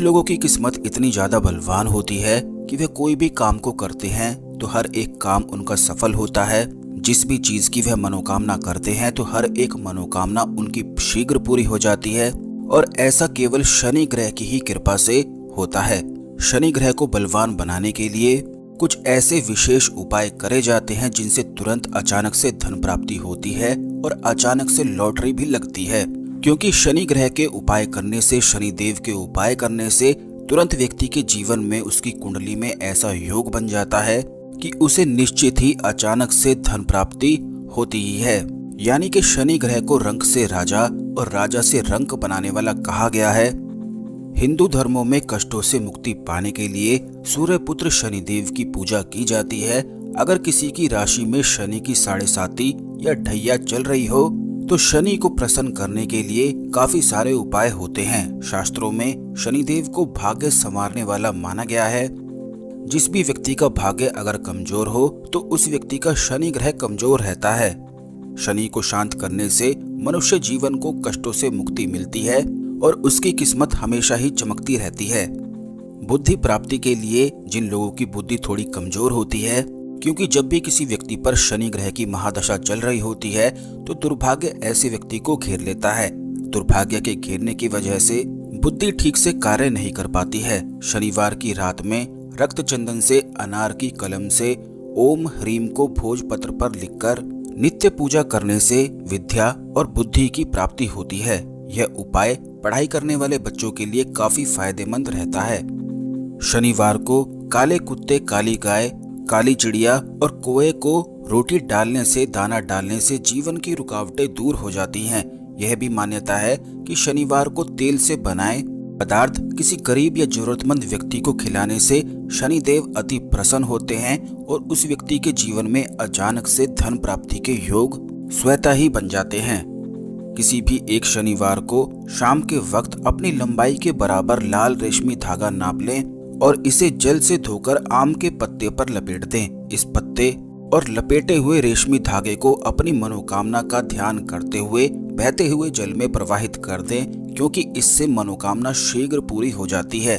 लोगों की किस्मत इतनी ज्यादा बलवान होती है कि वे कोई भी काम को करते हैं तो हर एक काम उनका सफल होता है। जिस भी चीज की वह मनोकामना करते हैं तो हर एक मनोकामना उनकी शीघ्र पूरी हो जाती है, और ऐसा केवल शनि ग्रह की ही कृपा से होता है। शनि ग्रह को बलवान बनाने के लिए कुछ ऐसे विशेष उपाय करे जाते हैं जिनसे तुरंत अचानक से धन प्राप्ति होती है और अचानक से लॉटरी भी लगती है। क्योंकि शनि ग्रह के उपाय करने से, शनि देव के उपाय करने से तुरंत व्यक्ति के जीवन में, उसकी कुंडली में ऐसा योग बन जाता है कि उसे निश्चित ही अचानक से धन प्राप्ति होती ही है। यानी कि शनि ग्रह को रंक से राजा और राजा से रंक बनाने वाला कहा गया है। हिंदू धर्मों में कष्टों से मुक्ति पाने के लिए सूर्य पुत्र शनि देव की पूजा की जाती है। अगर किसी की राशि में शनि की 7.5 या ढैया चल रही हो तो शनि को प्रसन्न करने के लिए काफी सारे उपाय होते हैं। शास्त्रों में शनि देव को भाग्य संवारने वाला माना गया है। जिस भी व्यक्ति का भाग्य अगर कमजोर हो तो उस व्यक्ति का शनि ग्रह कमजोर रहता है। शनि को शांत करने से मनुष्य जीवन को कष्टों से मुक्ति मिलती है और उसकी किस्मत हमेशा ही चमकती रहती है। बुद्धि प्राप्ति के लिए जिन लोगों की बुद्धि थोड़ी कमजोर होती है, क्योंकि जब भी किसी व्यक्ति पर शनि ग्रह की महादशा चल रही होती है तो दुर्भाग्य ऐसे व्यक्ति को घेर लेता है। दुर्भाग्य के घेरने की वजह से बुद्धि ठीक से कार्य नहीं कर पाती है। शनिवार की रात में रक्त चंदन से, अनार की कलम से ओम ह्रीम को भोजपत्र पर लिखकर नित्य पूजा करने से विद्या और बुद्धि की प्राप्ति होती है। यह उपाय पढ़ाई करने वाले बच्चों के लिए काफी फायदेमंद रहता है। शनिवार को काले कुत्ते, काली गाय, काली चिड़िया और कोए को रोटी डालने से, दाना डालने से जीवन की रुकावटें दूर हो जाती हैं। यह भी मान्यता है कि शनिवार को तेल से बनाए पदार्थ किसी गरीब या जरूरतमंद व्यक्ति को खिलाने से शनि देव अति प्रसन्न होते हैं और उस व्यक्ति के जीवन में अचानक से धन प्राप्ति के योग स्वतः ही बन जाते हैं। किसी भी एक शनिवार को शाम के वक्त अपनी लंबाई के बराबर लाल रेशमी धागा नाप लें और इसे जल से धोकर आम के पत्ते पर लपेट दें। इस पत्ते और लपेटे हुए रेशमी धागे को अपनी मनोकामना का ध्यान करते हुए बहते हुए जल में प्रवाहित कर दें, क्योंकि इससे मनोकामना शीघ्र पूरी हो जाती है।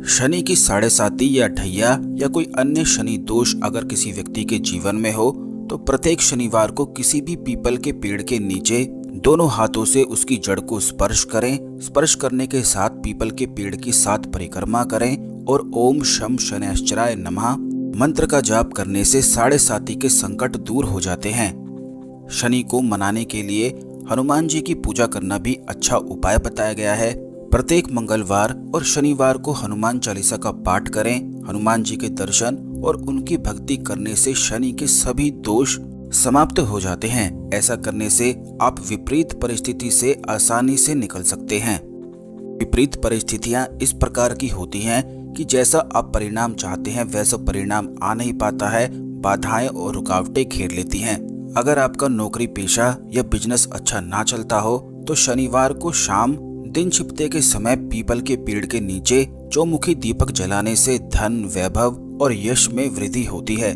शनि की 7.5 या ढैया या कोई अन्य शनि दोष अगर किसी व्यक्ति के जीवन में हो तो प्रत्येक शनिवार को किसी भी पीपल के पेड़ के नीचे दोनों हाथों से उसकी जड़ को स्पर्श करें। स्पर्श करने के साथ पीपल के पेड़ की 7 परिक्रमा करें और ओम शम शनैश्चराय नमः मंत्र का जाप करने से 7.5 के संकट दूर हो जाते हैं। शनि को मनाने के लिए हनुमान जी की पूजा करना भी अच्छा उपाय बताया गया है। प्रत्येक मंगलवार और शनिवार को हनुमान चालीसा का पाठ करें। हनुमान जी के दर्शन और उनकी भक्ति करने से शनि के सभी दोष समाप्त हो जाते हैं। ऐसा करने से आप विपरीत परिस्थिति से आसानी से निकल सकते हैं। विपरीत परिस्थितियां इस प्रकार की होती हैं कि जैसा आप परिणाम चाहते हैं वैसा परिणाम आ नहीं पाता है। बाधाएं और रुकावटें घेर लेती हैं। अगर आपका नौकरी पेशा या बिजनेस अच्छा ना चलता हो तो शनिवार को शाम दिन छिपते के समय पीपल के पेड़ के नीचे चौमुखी दीपक जलाने से धन, वैभव और यश में वृद्धि होती है।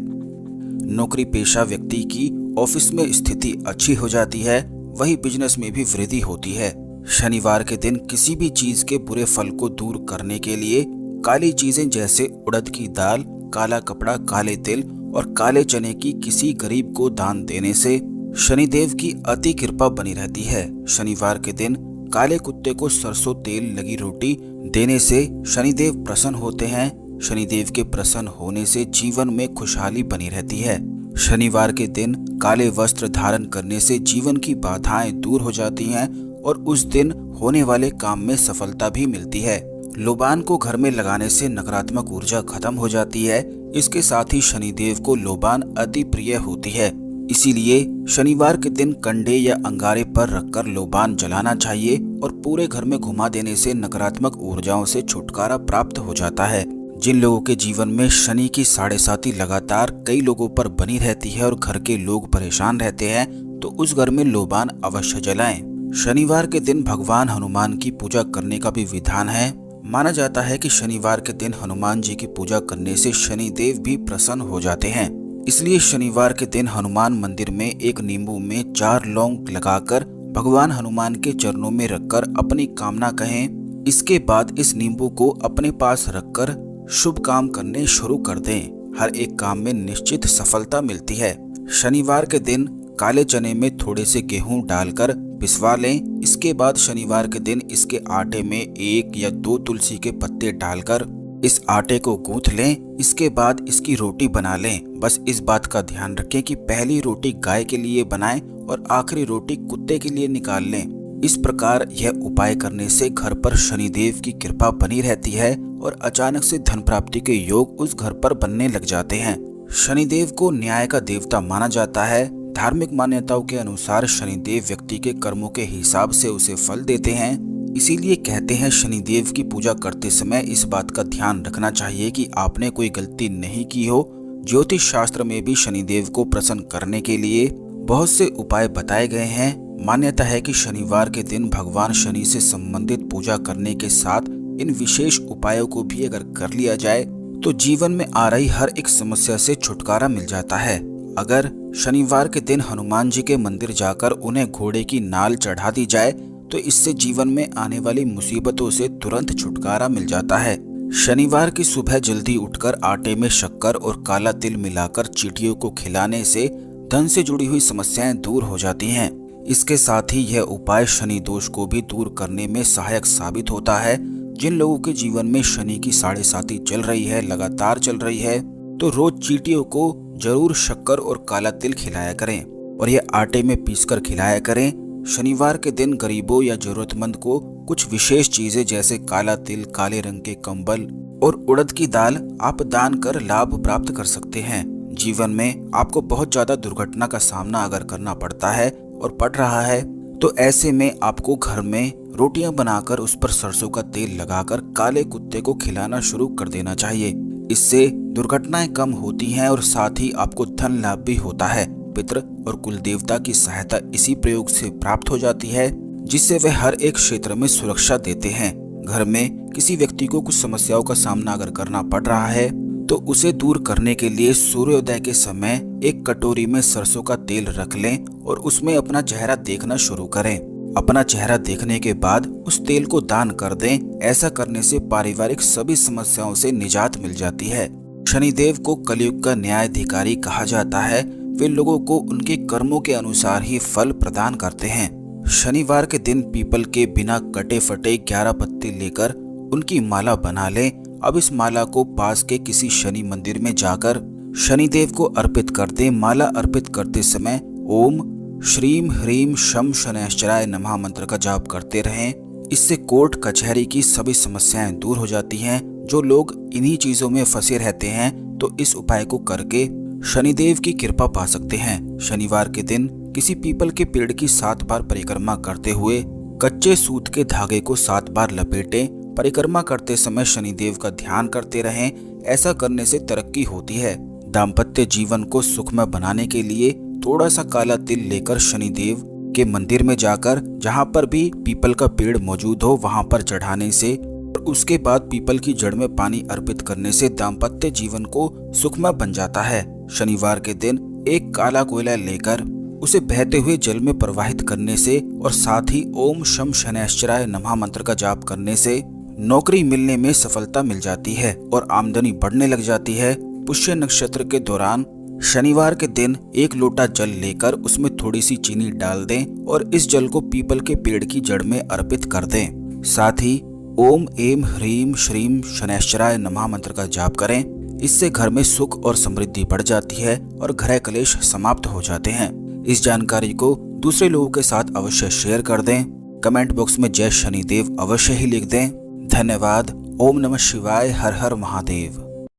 नौकरी पेशा व्यक्ति की ऑफिस में स्थिति अच्छी हो जाती है, वही बिजनेस में भी वृद्धि होती है। शनिवार के दिन किसी भी चीज के बुरे फल को दूर करने के लिए काली चीजें जैसे उड़द की दाल, काला कपड़ा, काले तिल और काले चने की किसी गरीब को दान देने से शनिदेव की अति कृपा बनी रहती है। शनिवार के दिन काले कुत्ते को सरसों तेल लगी रोटी देने से शनिदेव प्रसन्न होते हैं। शनिदेव के प्रसन्न होने से जीवन में खुशहाली बनी रहती है। शनिवार के दिन काले वस्त्र धारण करने से जीवन की बाधाएं दूर हो जाती हैं और उस दिन होने वाले काम में सफलता भी मिलती है। लोबान को घर में लगाने से नकारात्मक ऊर्जा खत्म हो जाती है। इसके साथ ही शनिदेव को लोबान अति प्रिय होती है, इसीलिए शनिवार के दिन कंडे या अंगारे पर रखकर लोबान जलाना चाहिए और पूरे घर में घुमा देने से नकारात्मक ऊर्जाओं से छुटकारा प्राप्त हो जाता है। जिन लोगों के जीवन में शनि की 7.5 लगातार कई लोगों पर बनी रहती है और घर के लोग परेशान रहते हैं तो उस घर में लोबान अवश्य जलाएं। शनिवार के दिन भगवान हनुमान की पूजा करने का भी विधान है। माना जाता है कि शनिवार के दिन हनुमान जी की पूजा करने से शनिदेव भी प्रसन्न हो जाते हैं। इसलिए शनिवार के दिन हनुमान मंदिर में एक नींबू में 4 लौंग लगाकर भगवान हनुमान के चरणों में रखकर अपनी कामना कहें। इसके बाद इस नींबू को अपने पास रखकर शुभ काम करने शुरू कर दें। हर एक काम में निश्चित सफलता मिलती है। शनिवार के दिन काले चने में थोड़े से गेहूं डालकर पिसवा लें। इसके बाद शनिवार के दिन इसके आटे में 1 या 2 तुलसी के पत्ते डालकर इस आटे को गूंथ लें। इसके बाद इसकी रोटी बना लें। बस इस बात का ध्यान रखें कि पहली रोटी गाय के लिए बनाएं और आखिरी रोटी कुत्ते के लिए निकाल लें। इस प्रकार यह उपाय करने से घर पर शनिदेव की कृपा बनी रहती है और अचानक से धन प्राप्ति के योग उस घर पर बनने लग जाते हैं। शनिदेव को न्याय का देवता माना जाता है। धार्मिक मान्यताओं के अनुसार शनिदेव व्यक्ति के कर्मों के हिसाब से उसे फल देते हैं। इसीलिए कहते हैं शनिदेव की पूजा करते समय इस बात का ध्यान रखना चाहिए कि आपने कोई गलती नहीं की हो। ज्योतिष शास्त्र में भी शनिदेव को प्रसन्न करने के लिए बहुत से उपाय बताए गए हैं। मान्यता है कि शनिवार के दिन भगवान शनि से संबंधित पूजा करने के साथ इन विशेष उपायों को भी अगर कर लिया जाए तो जीवन में आ रही हर एक समस्या से छुटकारा मिल जाता है। अगर शनिवार के दिन हनुमान जी के मंदिर जाकर उन्हें घोड़े की नाल चढ़ा दी जाए तो इससे जीवन में आने वाली मुसीबतों से तुरंत छुटकारा मिल जाता है। शनिवार की सुबह जल्दी उठकर आटे में शक्कर और काला तिल मिलाकर चींटियों को खिलाने से धन से जुड़ी हुई समस्याएं दूर हो जाती हैं। इसके साथ ही यह उपाय शनि दोष को भी दूर करने में सहायक साबित होता है। जिन लोगों के जीवन में शनि की 7.5 चल रही है, लगातार चल रही है, तो रोज चींटियों को जरूर शक्कर और काला तिल खिलाया करें और यह आटे में पीसकर खिलाया करें। शनिवार के दिन गरीबों या जरूरतमंद को कुछ विशेष चीजें जैसे काला तिल, काले रंग के कंबल और उड़द की दाल आप दान कर लाभ प्राप्त कर सकते हैं। जीवन में आपको बहुत ज्यादा दुर्घटना का सामना अगर करना पड़ता है और पड़ रहा है तो ऐसे में आपको घर में रोटियां बनाकर उस पर सरसों का तेल लगाकर काले कुत्ते को खिलाना शुरू कर देना चाहिए। इससे दुर्घटनाएं कम होती हैं और साथ ही आपको धन लाभ भी होता है। पितृ और कुल देवता की सहायता इसी प्रयोग से प्राप्त हो जाती है जिससे वे हर एक क्षेत्र में सुरक्षा देते हैं। घर में किसी व्यक्ति को कुछ समस्याओं का सामना अगर करना पड़ रहा है तो उसे दूर करने के लिए सूर्योदय के समय एक कटोरी में सरसों का तेल रख लें और उसमें अपना चेहरा देखना शुरू करें। अपना चेहरा देखने के बाद उस तेल को दान कर दें। ऐसा करने से पारिवारिक सभी समस्याओं से निजात मिल जाती है। शनिदेव को कलयुग का न्यायाधिकारी कहा जाता है। वे लोगों को उनके कर्मों के अनुसार ही फल प्रदान करते हैं। शनिवार के दिन पीपल के बिना कटे फटे 11 पत्ते लेकर उनकी माला बना लें। अब इस माला को पास के किसी शनि मंदिर में जाकर शनिदेव को अर्पित कर दें। माला अर्पित करते समय ओम श्रीम ह्रीम शम शनैश्चराय नमः मंत्र का जाप करते रहें। इससे कोर्ट कचहरी की सभी समस्याएं दूर हो जाती हैं। जो लोग इन्हीं चीजों में फंसे रहते हैं तो इस उपाय को करके शनिदेव की कृपा पा सकते हैं। शनिवार के दिन किसी पीपल के पेड़ की 7 बार परिक्रमा करते हुए कच्चे सूत के धागे को 7 बार लपेटें। परिक्रमा करते समय शनिदेव का ध्यान करते रहें। ऐसा करने से तरक्की होती है। दाम्पत्य जीवन को सुखमय बनाने के लिए थोड़ा सा काला तिल लेकर शनिदेव के मंदिर में जाकर जहां पर भी पीपल का पेड़ मौजूद हो वहां पर चढ़ाने से और उसके बाद पीपल की जड़ में पानी अर्पित करने से दाम्पत्य जीवन को सुखमय बन जाता है। शनिवार के दिन एक काला कोयला लेकर उसे बहते हुए जल में प्रवाहित करने से और साथ ही ओम शम शनैश्चराय नमः मंत्र का जाप करने से नौकरी मिलने में सफलता मिल जाती है और आमदनी बढ़ने लग जाती है। पुष्य नक्षत्र के दौरान शनिवार के दिन 1 लोटा जल लेकर उसमें थोड़ी सी चीनी डाल दें और इस जल को पीपल के पेड़ की जड़ में अर्पित कर दें। साथ ही ओम एम ह्रीम श्रीम शनैश्चराय नमः मंत्र का जाप करें। इससे घर में सुख और समृद्धि बढ़ जाती है और ग्रह क्लेश समाप्त हो जाते हैं। इस जानकारी को दूसरे लोगों के साथ अवश्य शेयर कर दें। कमेंट बॉक्स में जय शनिदेव अवश्य ही लिख दें। धन्यवाद। ओम नमः शिवाय। हर हर महादेव।